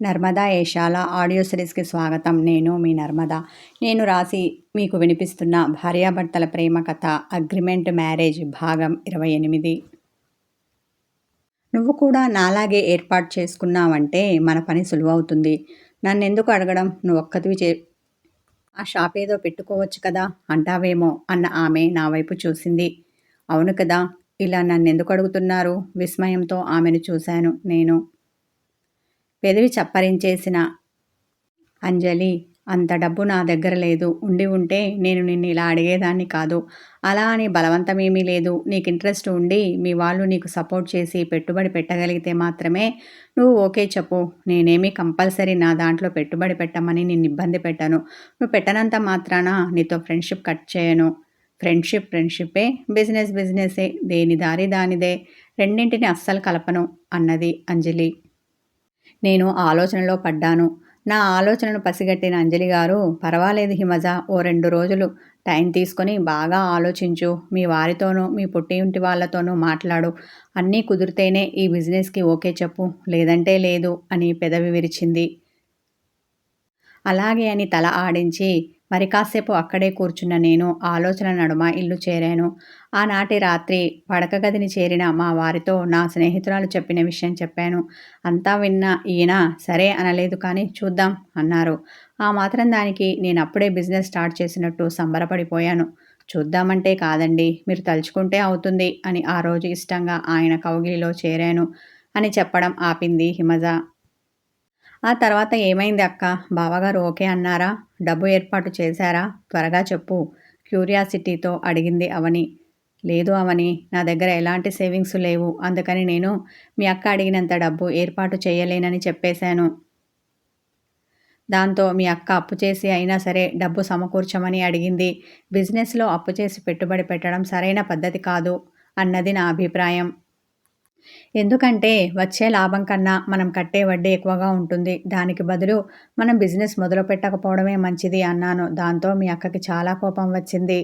Narmada Eshala audio సిరీస్కి స్వాగతం. నేను మీ నర్మదా. నేను రాసి మీకు వినిపిస్తున్న భార్యాభర్తల ప్రేమ కథ అగ్రిమెంట్ మ్యారేజ్ భాగం 28. నువ్వు కూడా నాలాగే ఏర్పాటు చేసుకున్నావంటే మన పని సులువవుతుంది. నన్నెందుకు అడగడం, నువ్వు ఒక్కతివి ఆ షాప్ ఏదో పెట్టుకోవచ్చు కదా అంటావేమో అన్న ఆమె నా వైపు చూసింది. అవును కదా, ఇలా నన్నెందుకు అడుగుతున్నారు? విస్మయంతో ఆమెను చూశాను నేను. పెదవి చప్పరించేసిన అంజలి, అంత డబ్బు నా దగ్గర లేదు. ఉండి ఉంటే నేను నిన్ను ఇలా అడిగేదాన్ని కాదు. అలా అని బలవంతమేమీ లేదు. నీకు ఇంట్రెస్ట్ ఉండి మీ వాళ్ళు నీకు సపోర్ట్ చేసి పెట్టుబడి పెట్టగలిగితే మాత్రమే నువ్వు ఓకే చెప్పు. నేనేమీ కంపల్సరీ నా దాంట్లో పెట్టుబడి పెట్టమని నిన్ను ఇబ్బంది పెట్టను. నువ్వు పెట్టనంత మాత్రాన నీతో ఫ్రెండ్షిప్ కట్ చేయను. ఫ్రెండ్షిప్పే, బిజినెస్ బిజినెసే, దేని దారి దానిదే. రెండింటిని అస్సలు కలపను అన్నది అంజలి. నేను ఆలోచనలో పడ్డాను. నా ఆలోచనను పసిగట్టిన అంజలి గారు, పర్వాలేదు హిమజ, ఓ 2 రోజులు టైం తీసుకొని బాగా ఆలోచించు. మీ వారితోనూ మీ పుట్టింటి వాళ్ళతోనూ మాట్లాడు. అన్నీ కుదిరితేనే ఈ బిజినెస్కి ఓకే చెప్పు, లేదంటే లేదు అని పెదవి విరిచింది. అలాగే అని తల ఆడించి మరి కాసేపు అక్కడే కూర్చున్న నేను ఆలోచన నడుమ ఇల్లు చేరాను. ఆనాటి రాత్రి పడకగదిని చేరిన మా వారితో నా స్నేహితురాలు చెప్పిన విషయం చెప్పాను. అంతా విన్న ఈయన సరే అనలేదు, కానీ చూద్దాం అన్నారు. ఆ మాత్రం దానికి నేను అప్పుడే బిజినెస్ స్టార్ట్ చేసినట్టు సంబరపడిపోయాను. చూద్దామంటే కాదండి, మీరు తలుచుకుంటే అవుతుంది అని ఆ రోజు ఇష్టంగా ఆయన కౌగిలిలో చేరాను అని చెప్పడం ఆపింది హిమజ. ఆ తర్వాత ఏమైంది అక్క? బావగారు ఓకే అన్నారా? డబ్బు ఏర్పాటు చేశారా? త్వరగా చెప్పు, క్యూరియాసిటీతో అడిగింది అవని. లేదు అవని, నా దగ్గర ఎలాంటి సేవింగ్స్ లేవు. అందుకని నేను మీ అక్క అడిగినంత డబ్బు ఏర్పాటు చేయలేనని చెప్పేశాను. దాంతో మీ అక్క అప్పు చేసి అయినా సరే డబ్బు సమకూర్చమని అడిగింది. బిజినెస్లో అప్పు చేసి పెట్టుబడి పెట్టడం సరైన పద్ధతి కాదు అన్నది నా అభిప్రాయం. ఎందుకంటే వచ్చే లాభం కన్నా మనం కట్టే వడ్డీ ఎక్కువగా ఉంటుంది. దానికి బదులు మనం బిజినెస్ మొదలు పెట్టకపోవడమే మంచిది అన్నాను. దాంతో మీ అక్కకి చాలా కోపం వచ్చింది.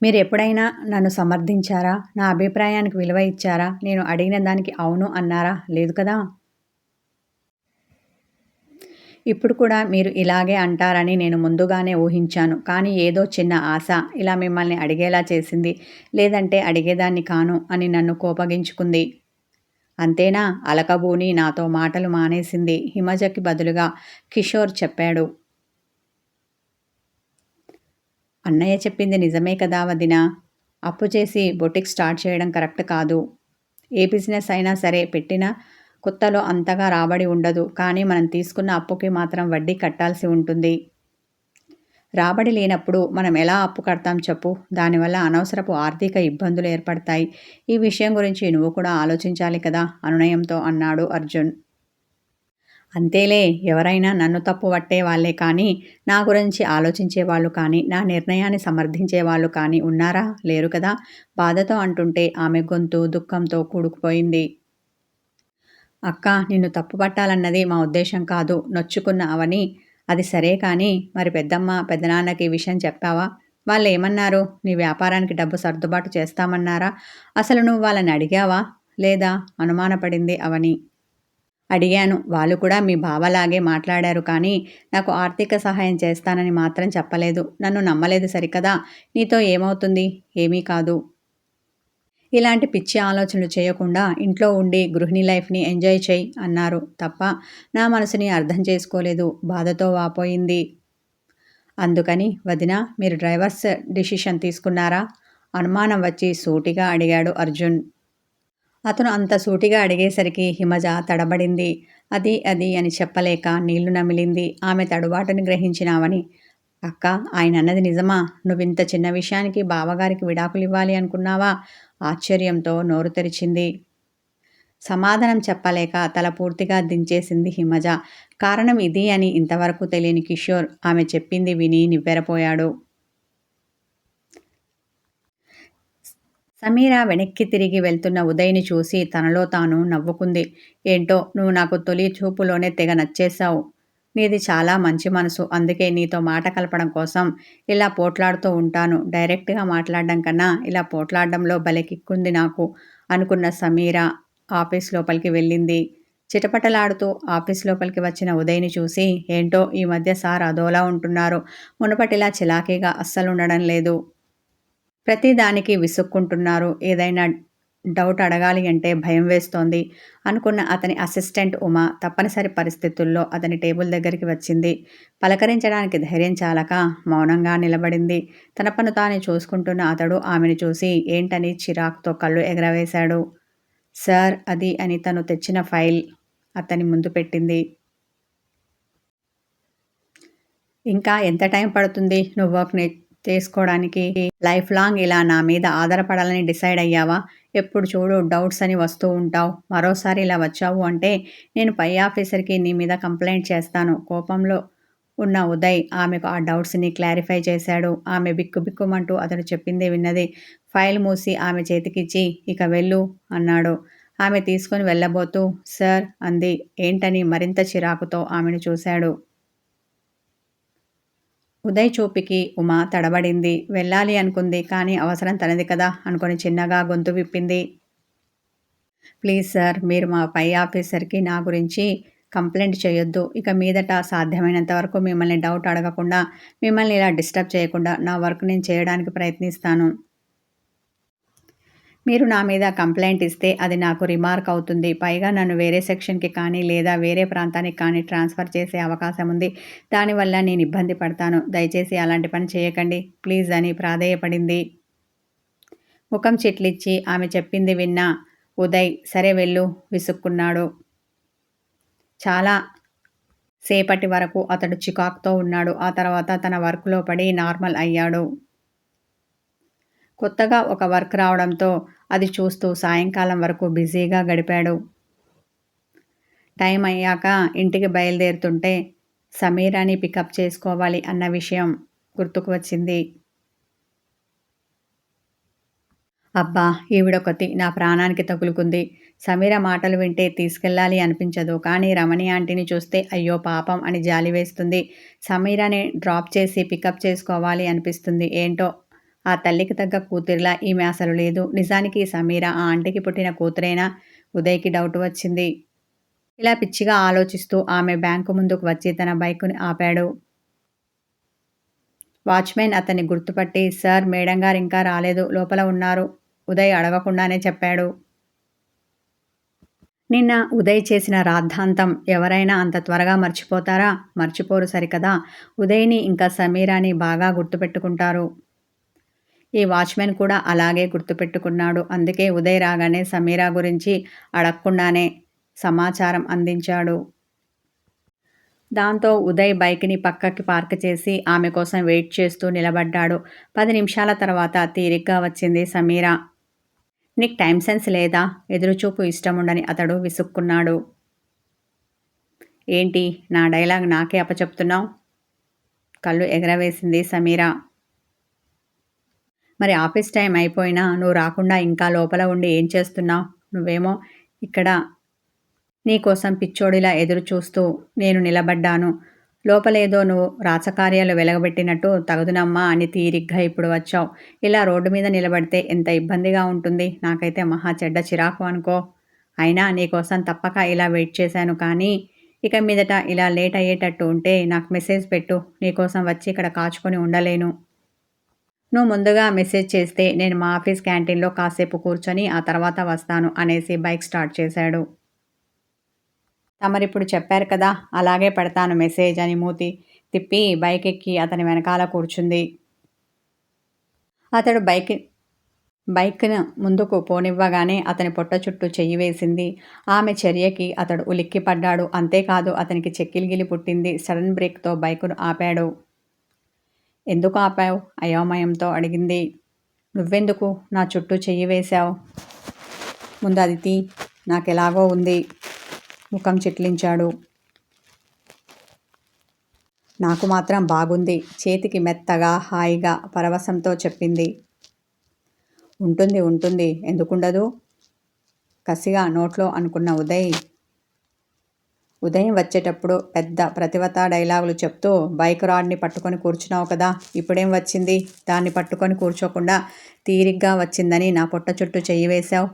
మీరు ఎప్పుడైనా నన్ను సమర్థించారా? నా అభిప్రాయానికి విలువ ఇచ్చారా? నేను అడిగిన దానికి అవును అన్నారా? లేదు కదా. ఇప్పుడు కూడా మీరు ఇలాగే అంటారని నేను ముందుగానే ఊహించాను. కానీ ఏదో చిన్న ఆశ ఇలా మిమ్మల్ని అడిగేలా చేసింది. లేదంటే అడిగేదాన్ని కాను అని నన్ను కోపగించుకుంది. అంతేనా? అలకబూని నాతో మాటలు మానేసింది. హిమజకి బదులుగా కిషోర్ చెప్పాడు. అన్నయ్య చెప్పింది నిజమే కదా వదినా. అప్పు చేసి బొటిక్ స్టార్ట్ చేయడం కరెక్ట్ కాదు. ఏ బిజినెస్ అయినా సరే పెట్టిన కొత్తలో అంతగా రాబడి ఉండదు. కానీ మనం తీసుకున్న అప్పుకి మాత్రం వడ్డీ కట్టాల్సి ఉంటుంది. రాబడి లేనప్పుడు మనం ఎలా అప్పు కడతాం చెప్పు. దానివల్ల అనవసరపు ఆర్థిక ఇబ్బందులు ఏర్పడతాయి. ఈ విషయం గురించి నువ్వు కూడా ఆలోచించాలి కదా అనునయంతో అన్నాడు అర్జున్. అంతేలే, ఎవరైనా నన్ను తప్పు పట్టే వాళ్ళే కానీ నా గురించి ఆలోచించే వాళ్ళు కానీ నా నిర్ణయాన్ని సమర్థించే వాళ్ళు కానీ ఉన్నారా? లేరు కదా. బాధతో అంటుంటే ఆమె గొంతు దుఃఖంతో కూడుకుపోయింది. అక్క, నిన్ను తప్పు పట్టాలన్నది మా ఉద్దేశం కాదు, నొచ్చుకున్న అవని. అది సరే కానీ మరి పెద్దమ్మ పెదనాన్నకి ఈ విషయం చెప్పావా? వాళ్ళు ఏమన్నారు? నీ వ్యాపారానికి డబ్బు సర్దుబాటు చేస్తామన్నారా? అసలు నువ్వు వాళ్ళని అడిగావా లేదా? అనుమానపడింది అవని. అడిగాను. వాళ్ళు కూడా మీ బావలాగే మాట్లాడారు, కానీ నాకు ఆర్థిక సహాయం చేస్తానని మాత్రం చెప్పలేదు. నన్ను నమ్మలేదు సరికదా. నీతో ఏమవుతుంది? ఏమీ కాదు. ఇలాంటి పిచ్చి ఆలోచనలు చేయకుండా ఇంట్లో ఉండి గృహిణి లైఫ్ని ఎంజాయ్ చెయ్యి అన్నారు తప్ప నా మనసుని అర్థం చేసుకోలేదు. బాధతో వాపోయింది. అందుకని వదిన, మీరు డ్రైవర్స్ డిసిషన్ తీసుకున్నారా? అనుమానం వచ్చి సూటిగా అడిగాడు అర్జున్. అతను అంత సూటిగా అడిగేసరికి హిమజ తడబడింది. అది అది అని చెప్పలేక నీళ్లు నమిలింది. ఆమె తడుబాటుని గ్రహించినావని, అక్క, ఆయన అన్నది నిజమా? నువ్వింత చిన్న విషయానికి బావగారికి విడాకులు ఇవ్వాలి అనుకున్నావా? ఆశ్చర్యంతో నోరు తెరిచింది. సమాధానం చెప్పలేక తల పూర్తిగా దించేసింది హిమజ. కారణం ఇది అని ఇంతవరకు తెలియని కిషోర్ ఆమె చెప్పింది విని నివ్వెరపోయాడు. సమీర వెనక్కి తిరిగి వెళ్తున్న ఉదయ్ని చూసి తనలో తాను నవ్వుకుంది. ఏంటో, నువ్వు నాకు తొలి చూపులోనే తెగ నచ్చేశావు. నీది చాలా మంచి మనసు. అందుకే నీతో మాట కలపడం కోసం ఇలా పోట్లాడుతూ ఉంటాను. డైరెక్ట్గా మాట్లాడడం కన్నా ఇలా పోట్లాడడంలో భలే కిక్కుంది నాకు అనుకున్న సమీర ఆఫీస్ లోపలికి వెళ్ళింది. చిటపటలాడుతూ ఆఫీస్ లోపలికి వచ్చిన ఉదయ్‌ని చూసి, ఏంటో ఈ మధ్య సార్ అదోలా ఉంటున్నారు. మునుపటిలా చిలాకీగా అస్సలుండడం లేదు. ప్రతి దానికి విసుక్కుంటున్నారు. ఏదైనా డౌట్ అడగాలి అంటే భయం వేస్తోంది అనుకున్న అతని అసిస్టెంట్ ఉమ తప్పనిసరి పరిస్థితుల్లో అతని టేబుల్ దగ్గరికి వచ్చింది. పలకరించడానికి ధైర్యం చాలక మౌనంగా నిలబడింది. తన పను తాను చూసుకుంటున్న అతడు ఆమెను చూసి ఏంటని చిరాకుతో కళ్ళు ఎగరవేశాడు. సార్ అది అని తను తెచ్చిన ఫైల్ అతని ముందు పెట్టింది. ఇంకా ఎంత టైం పడుతుంది నువ్వు వర్క్ చేసుకోవడానికి? లైఫ్ లాంగ్ ఇలా నా మీద ఆధారపడాలని డిసైడ్ అయ్యావా? ఎప్పుడు చూడు డౌట్స్ అని వస్తూ ఉంటావు. మరోసారి ఇలా వచ్చావు అంటే నేను పై ఆఫీసర్కి నీ మీద కంప్లైంట్ చేస్తాను. కోపంలో ఉన్న ఉదయ్ ఆమెకు ఆ డౌట్స్ని క్లారిఫై చేశాడు. ఆమె బిక్కుబిక్కుమంటూ అతడు చెప్పింది విన్నది. ఫైల్ మూసి ఆమె చేతికిచ్చి ఇక వెళ్ళు అన్నాడు. ఆమె తీసుకుని వెళ్ళబోతూ సార్ అంది. ఏంటని మరింత చిరాకుతో ఆమెను చూశాడు. ఉదయ్ చూపుకి ఉమ తడబడింది. వెళ్ళాలి అనుకుంది. కానీ అవసరం తనది కదా అనుకుని చిన్నగా గొంతు విప్పింది. ప్లీజ్ సార్, మీరు మా పై ఆఫీసర్కి నా గురించి కంప్లైంట్ చేయొద్దు. ఇక మీదట సాధ్యమైనంత వరకు మిమ్మల్ని డౌట్ అడగకుండా, మిమ్మల్ని ఇలా డిస్టర్బ్ చేయకుండా నా వర్క్ నేను చేయడానికి ప్రయత్నిస్తాను. మీరు నా మీద కంప్లైంట్ ఇస్తే అది నాకు రిమార్క్ అవుతుంది. పైగా నన్ను వేరే సెక్షన్‌కి కానీ లేదా వేరే ప్రాంతానికి కానీ ట్రాన్స్‌ఫర్ చేసే అవకాశం ఉంది. దానివల్ల నేను ఇబ్బంది పడతాను. దయచేసి అలాంటి పని చేయకండి ప్లీజ్ అని ప్రాధేయపడింది. ముఖం చిట్లిచ్చి ఆమె చెప్పింది విన్న ఉదయ్ సరే వెళ్ళు విసుక్కున్నాడు. చాలా సేపటి వరకు అతడు చికాకుతో ఉన్నాడు. ఆ తర్వాత తన వర్క్‌లో పడి నార్మల్ అయ్యాడు. కొత్తగా ఒక వర్క్ రావడంతో అది చూస్తూ సాయంకాలం వరకు బిజీగా గడిపాడు. టైం అయ్యాక ఇంటికి బయలుదేరుతుంటే సమీరాని పికప్ చేసుకోవాలి అన్న విషయం గుర్తుకు వచ్చింది. అబ్బా, ఈవిడొకతి నా ప్రాణానికి తగులుకుంది. సమీర మాటలు వింటే తీసుకెళ్ళాలి అనిపించదు. కానీ రమణి ఆంటీని చూస్తే అయ్యో పాపం అని జాలి వేస్తుంది. సమీరాని డ్రాప్ చేసి పికప్ చేసుకోవాలి అనిపిస్తుంది. ఏంటో ఆ తల్లికి తగ్గ కూతురిలా ఈమె అసలు లేదు. నిజానికి సమీర ఆ ఆంటీకి పుట్టిన కూతురేనా? ఉదయ్‌కి డౌట్ వచ్చింది. ఇలా పిచ్చిగా ఆలోచిస్తూ ఆమె బ్యాంకు ముందుకు వచ్చి తన బైకుని ఆపాడు. వాచ్‌మెన్ అతన్ని గుర్తుపట్టి సార్ మేడంగారు ఇంకా రాలేదు. లోపల ఉన్నారు. ఉదయ్ అడగకుండానే చెప్పాడు. నిన్న ఉదయ్ చేసిన రాద్ధాంతం ఎవరైనా అంత త్వరగా మర్చిపోతారా? మర్చిపోరు సరికదా! ఉదయ్‌ని ఇంకా సమీరాని బాగా గుర్తుపెట్టుకుంటారు. ఈ వాచ్‌మెన్ కూడా అలాగే గుర్తుపెట్టుకున్నాడు. అందుకే ఉదయ్ రాగానే సమీరా గురించి అడక్కుండానే సమాచారం అందించాడు. దాంతో ఉదయ్ బైక్‌ని పక్కకి పార్క్ చేసి ఆమె కోసం వెయిట్ చేస్తూ నిలబడ్డాడు. 10 నిమిషాల తర్వాత తీరిగ్గా వచ్చింది సమీర. నీకు టైం సెన్స్ లేదా? ఎదురుచూపు ఇష్టముండని అతడు విసుక్కున్నాడు. ఏంటి నా డైలాగ్ నాకే అప్పచెప్తున్నావ్? కళ్ళు ఎగరవేసింది సమీర. మరి ఆఫీస్ టైం అయిపోయినా నువ్వు రాకుండా ఇంకా లోపల ఉండి ఏం చేస్తున్నావు? నువ్వేమో ఇక్కడ నీకోసం పిచ్చోడిలా ఎదురు చూస్తూ నేను నిలబడ్డాను. లోపలేదో నువ్వు రాచకార్యాలు వెలగబెట్టినట్టు తగదునమ్మా అని తీరిగ్గా ఇప్పుడు వచ్చావు. ఇలా రోడ్డు మీద నిలబడితే ఎంత ఇబ్బందిగా ఉంటుంది. నాకైతే మహా చెడ్డ చిరాకు అనుకో. అయినా నీకోసం తప్పక ఇలా వెయిట్ చేశాను. కానీ ఇక మీదట ఇలా లేట్ అయ్యేటట్టు ఉంటే నాకు మెసేజ్ పెట్టు. నీకోసం వచ్చి ఇక్కడ కాచుకొని ఉండలేను. నువ్వు ముందుగా మెసేజ్ చేస్తే నేను మా ఆఫీస్ క్యాంటీన్లో కాసేపు కూర్చొని ఆ తర్వాత వస్తాను అనేసి బైక్ స్టార్ట్ చేశాడు. తమరిప్పుడు చెప్పారు కదా, అలాగే పెడతాను మెసేజ్ అని మూతి తిప్పి బైక్ ఎక్కి అతని వెనకాల కూర్చుంది. అతడు బైక్ను ముందుకు పోనివ్వగానే అతని పొట్ట చుట్టూ చెయ్యి వేసింది. ఆమె చర్యకి అతడు ఉలిక్కిపడ్డాడు. అంతేకాదు అతనికి చెక్కిలిగిలి పుట్టింది. సడన్ బ్రేక్తో బైకును ఆపాడు. ఎందుకు ఆపావు? అయోమయంతో అడిగింది. నువ్వెందుకు నా చుట్టూ చెయ్యి వేశావు? ముందు అది తీ. నాకెలాగో ఉంది. ముఖం చిట్లించాడు. నాకు మాత్రం బాగుంది. చేతికి మెత్తగా హాయిగా పరవశంతో చెప్పింది. ఉంటుంది ఉంటుంది ఎందుకుండదు? కసిగా నోట్లో అనుకున్న ఉదయం వచ్చేటప్పుడు పెద్ద ప్రతివత డైలాగులు చెప్తూ బైక్ రాడ్ని పట్టుకొని కూర్చున్నావు కదా, ఇప్పుడేం వచ్చింది? దాన్ని పట్టుకొని కూర్చోకుండా తీరిగ్గా వచ్చిందని నా పొట్ట చుట్టూ చెయ్యి వేశావు.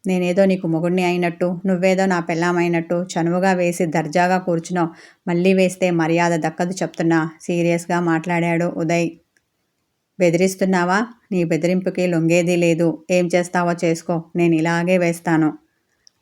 నేనేదో నీకు మొగుడిని అయినట్టు, నువ్వేదో నా పెళ్ళామైనట్టు చనువుగా వేసి దర్జాగా కూర్చున్నావు. మళ్ళీ వేస్తే మర్యాద దక్కదు చెప్తున్నా సీరియస్గా మాట్లాడాడు ఉదయ్. బెదిరిస్తున్నావా? నీ బెదిరింపుకి లొంగేదీ లేదు. ఏం చేస్తావో చేసుకో. నేను ఇలాగే వేస్తాను.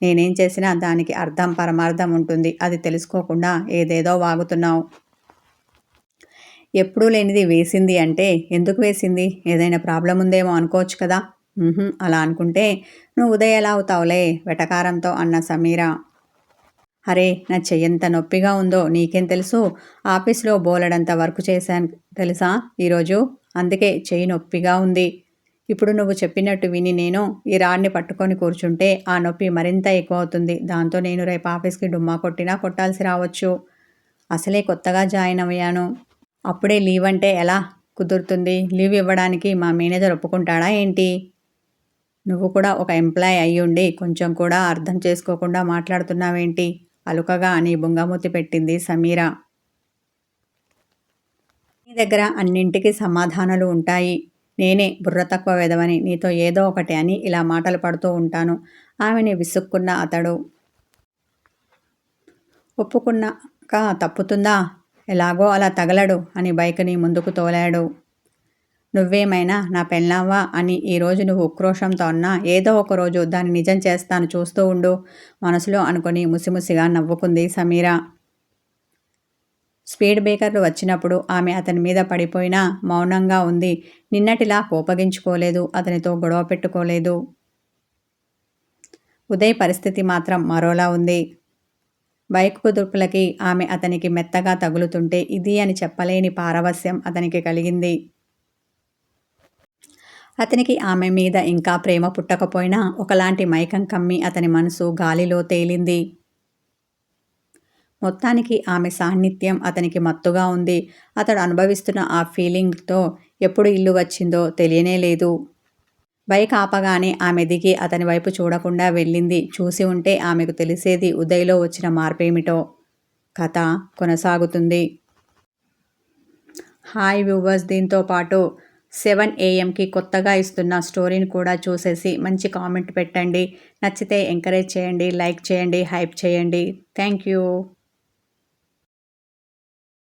నేనేం చేసినా దానికి అర్థం పరమార్థం ఉంటుంది. అది తెలుసుకోకుండా ఏదేదో వాగుతున్నావు. ఎప్పుడూ లేనిది వేసింది అంటే ఎందుకు వేసింది? ఏదైనా ప్రాబ్లం ఉందేమో అనుకోవచ్చు కదా. అలా అనుకుంటే నువ్వు ఉదయ్ ఎలా అవుతావులే వెటకారంతో అన్న సమీర. అరే, నా చెయ్యంత నొప్పిగా ఉందో నీకేం తెలుసు? ఆఫీస్లో బోలెడంత వర్క్ చేశాను తెలుసా ఈరోజు. అందుకే చెయ్యి నొప్పిగా ఉంది. ఇప్పుడు నువ్వు చెప్పినట్టు విని నేను ఈ రాడ్ని పట్టుకొని కూర్చుంటే ఆ నొప్పి మరింత ఎక్కువ అవుతుంది. దాంతో నేను రేపు ఆఫీస్కి డుమ్మా కొట్టినా కొట్టాల్సి రావచ్చు. అసలే కొత్తగా జాయిన్ అయ్యాను. అప్పుడే లీవ్ అంటే ఎలా కుదురుతుంది? లీవ్ ఇవ్వడానికి మా మేనేజర్ ఒప్పుకుంటాడా ఏంటి? నువ్వు కూడా ఒక ఎంప్లాయ్ అయ్యుండి కొంచెం కూడా అర్థం చేసుకోకుండా మాట్లాడుతున్నావేంటి? అలుకగా అని బుంగమూతి పెట్టింది సమీర. నీ దగ్గర అన్నింటికీ సమాధానాలు ఉంటాయి. నేనే బుర్ర తక్కువ వెధవని నీతో ఏదో ఒకటి అని ఇలా మాటలు పడుతూ ఉంటాను. ఆమెని విసుక్కున్న అతడు. ఒప్పుకున్నాక తప్పుతుందా? ఎలాగో అలా తగలడు అని బైక్ని ముందుకు తోలాడు. నువ్వేమైనా నా పెళ్ళావా అని ఈరోజు నువ్వు ఉక్రోషంతో అన్నా ఏదో ఒకరోజు దాన్ని నిజం చేస్తాను చూస్తూ ఉండు మనసులో అనుకొని ముసిముసిగా నవ్వుకుంది సమీర. స్పీడ్ బ్రేకర్లు వచ్చినప్పుడు ఆమె అతని మీద పడిపోయినా మౌనంగా ఉంది. నిన్నటిలా కోపగించుకోలేదు, అతనితో గొడవ పెట్టుకోలేదు. ఉదయ్ పరిస్థితి మాత్రం మరోలా ఉంది. బైక్ కుదుపులకి ఆమె అతనికి మెత్తగా తగులుతుంటే ఇది అని చెప్పలేని పారవస్యం అతనికి కలిగింది. అతనికి ఆమె మీద ఇంకా ప్రేమ పుట్టకపోయినా ఒకలాంటి మైకం కమ్మి అతని మనసు గాలిలో తేలింది. మొత్తానికి ఆమె సాన్నిధ్యం అతనికి మత్తుగా ఉంది. అతడు అనుభవిస్తున్న ఆ ఫీలింగ్తో ఎప్పుడు ఇల్లు వచ్చిందో తెలియనే లేదు. బైక్ ఆపగానే ఆమె దిగి అతని వైపు చూడకుండా వెళ్ళింది. చూసి ఉంటే ఆమెకు తెలిసేది ఉదయ్లో వచ్చిన మార్పేమిటో. కథ కొనసాగుతుంది. హాయ్ వ్యూవర్స్, దీంతో పాటు 7 AM కొత్తగా ఇస్తున్న స్టోరీని కూడా చూసేసి మంచి కామెంట్ పెట్టండి. నచ్చితే ఎంకరేజ్ చేయండి, లైక్ చేయండి, హైప్ చేయండి. Thank you.